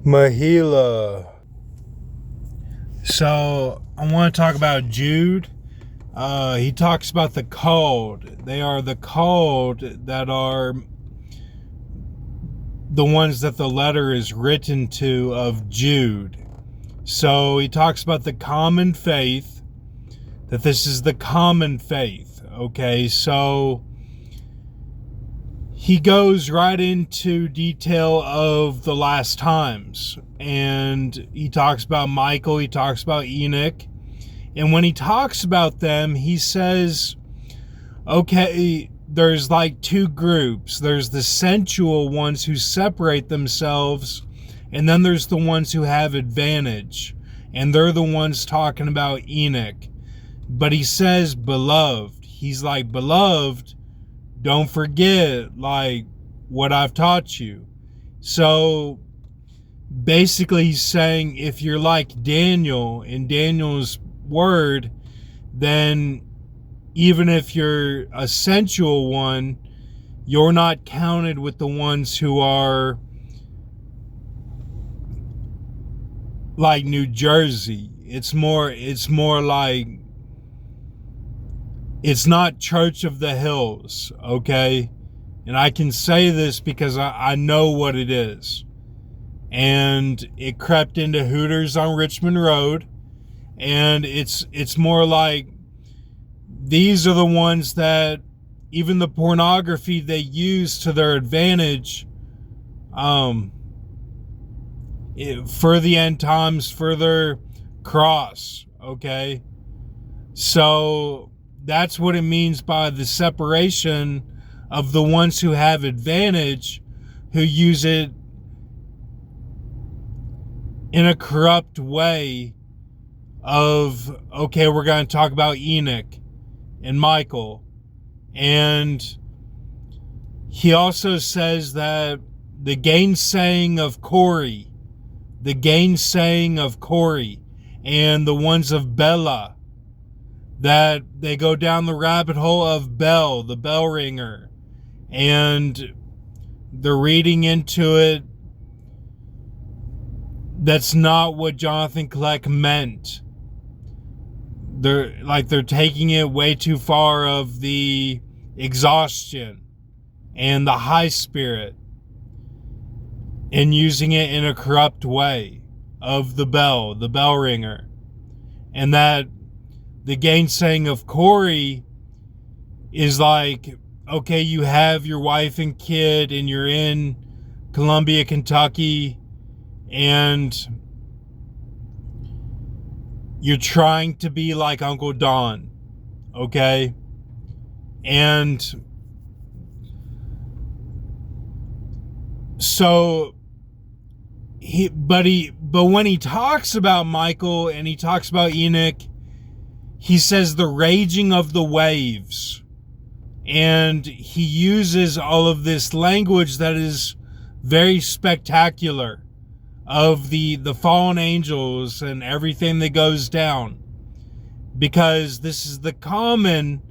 Mahila. So I want to talk about Jude. He talks about the called. They are the called that are the ones that the letter is written to of Jude. So he talks about the common faith, that this is the common faith. Okay, so he goes right into detail of the last times, and he talks about Michael, he talks about Enoch, and when he talks about them, he says, okay, there's like two groups. There's the sensual ones who separate themselves, and then there's the ones who have advantage, and they're the ones talking about Enoch. But he says beloved. He's like, beloved, don't forget like what I've taught you. So basically he's saying, if you're like Daniel in Daniel's word, then even if you're a sensual one, you're not counted with the ones who are like New Jersey. It's more like, it's not Church of the Hills, okay? And I can say this because I know what it is. And it crept into Hooters on Richmond Road. And it's more like, these are the ones that even the pornography they use to their advantage for the end times, for their cross, okay? So that's what it means by the separation of the ones who have advantage, who use it in a corrupt way of, okay, we're going to talk about Enoch and Michael. And he also says that the gainsaying of Corey, and the ones of Bella, that they go down the rabbit hole of Bell, the bell ringer, and they're reading into it. That's not what Jonathan Kleck meant. They're taking it way too far of the exhaustion and the high spirit, and using it in a corrupt way of the bell ringer. And that the gainsaying of Corey is like, okay, you have your wife and kid and you're in Columbia, Kentucky, and you're trying to be like Uncle Don, okay? And so but when he talks about Michael and he talks about Enoch, he says the raging of the waves, and he uses all of this language that is very spectacular of the fallen angels and everything that goes down, because this is the common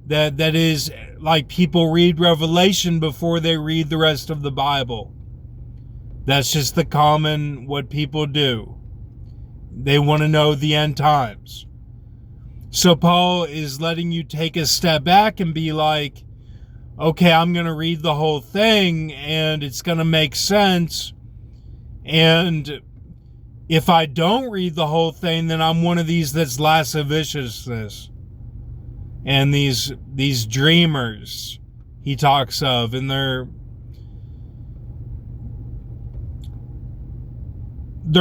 that is like, people read Revelation before they read the rest of the Bible. That's just the common what people do. They want to know the end times. So Paul is letting you take a step back and be like, okay, I'm going to read the whole thing and it's going to make sense. And if I don't read the whole thing, then I'm one of these that's lasciviousness. And these dreamers he talks of, and they're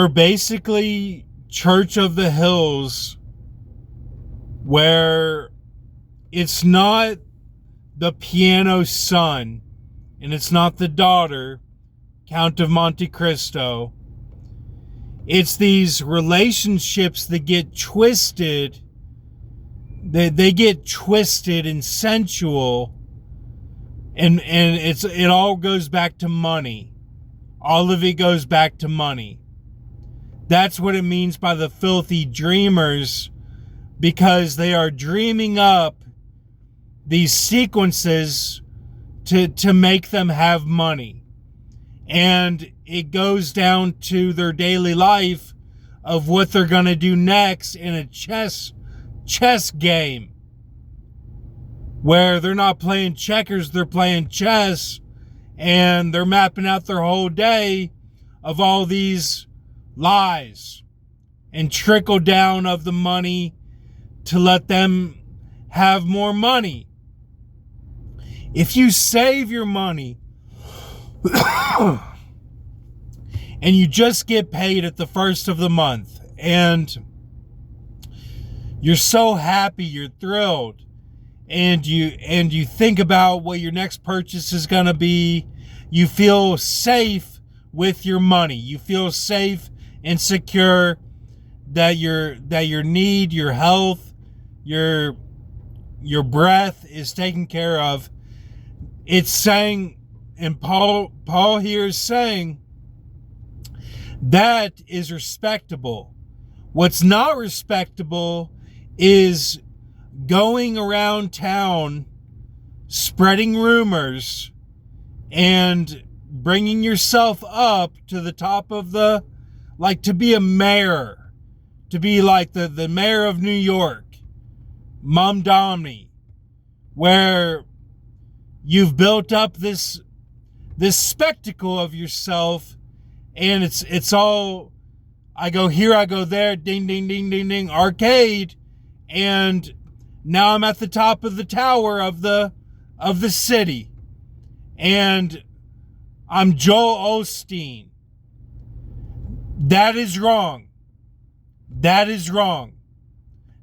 basically Church of the Hills, where it's not the piano son and it's not the daughter, Count of Monte Cristo. It's these relationships that get twisted. They get twisted and sensual, and it all goes back to money. All of it goes back to money. That's what it means by the filthy dreamers, because they are dreaming up these sequences to make them have money. And it goes down to their daily life of what they're going to do next in a chess game, where they're not playing checkers, they're playing chess, and they're mapping out their whole day of all these lies and trickle down of the money to let them have more money. If you save your money and you just get paid at the first of the month and you're so happy, you're thrilled, and you think about what your next purchase is going to be, you feel safe with your money. You feel safe and secure that your need, your health, your breath is taken care of. It's saying, and Paul here is saying, that is respectable. What's not respectable is going around town spreading rumors and bringing yourself up to the top of the, like, to be a mayor, to be like the mayor of New York, Mom Domney, where you've built up this spectacle of yourself, and it's all, I go here, I go there, ding, ding, ding, ding, ding, arcade, and now I'm at the top of the tower of the city, and I'm Joel Osteen. That is wrong. That is wrong.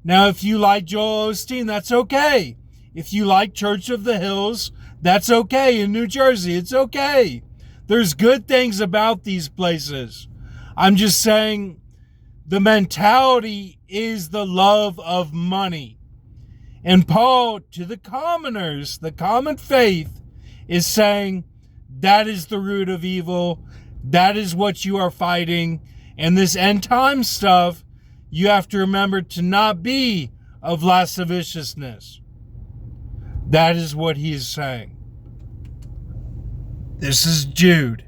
Now, if you like Joel Osteen, that's okay. If you like Church of the Hills, that's okay. In New Jersey, it's okay. There's good things about these places. I'm just saying the mentality is the love of money. And Paul, to the commoners, the common faith, is saying that is the root of evil. That is what you are fighting. And this end time stuff, you have to remember to not be of lasciviousness. That is what he is saying. This is Jude.